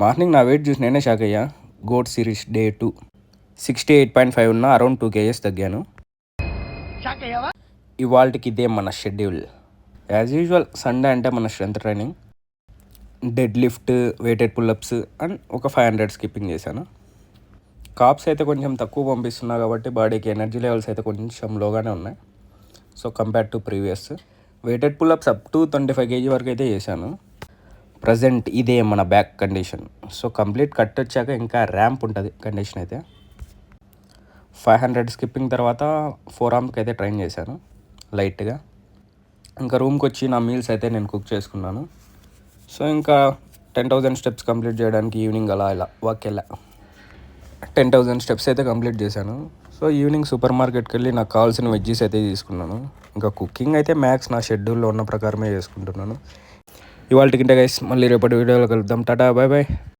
Morning నా wait చూసి నేనే షాక్ అయ్యా. గోట్ సిరీస్ డే 2 68.5 ఉన్న అరౌండ్ 2 kgs తగ్గాను. ఇవాళకి ఇదే మన షెడ్యూల్. యాజ్ యూజువల్ సండే అంటే మన strength training, deadlift, weighted pull-ups and ఒక 500 స్కిప్పింగ్ చేశాను. కాప్స్ అయితే కొంచెం తక్కువ పంపిస్తున్నా కాబట్టి బాడీకి ఎనర్జీ లెవెల్స్ అయితే కొంచెం లోగానే ఉన్నాయి. So compare to previous weighted pull-ups up to 25 kg వరకు అయితే చేశాను. ప్రజెంట్ ఇదే మన back condition. So complete cut వచ్చాక ఇంకా ర్యాంప్ ఉంటుంది కండిషన్ అయితే. 500 స్కిప్పింగ్ తర్వాత 4 arms అయితే ట్రైన్ చేశాను లైట్గా. ఇంకా రూమ్కి వచ్చి నా మీల్స్ అయితే నేను కుక్ చేసుకున్నాను. సో ఇంకా 10,000 స్టెప్స్ కంప్లీట్ చేయడానికి ఈవినింగ్ అలా ఇలా వాక్ వెళ్ళా. 10,000 స్టెప్స్ అయితే కంప్లీట్ చేశాను. సో ఈవినింగ్ సూపర్ మార్కెట్కి వెళ్ళి నాకు కావాల్సిన వెజ్జీస్ అయితే తీసుకున్నాను. ఇంకా కుకింగ్ అయితే మ్యాక్స్ నా షెడ్యూల్లో ఉన్న ప్రకారమే చేసుకుంటున్నాను. ఇవాళకి ఇంటే గైస్, మళ్ళీ రేపటి వీడియోలో కలుద్దాం. Ta-ta, bye bye.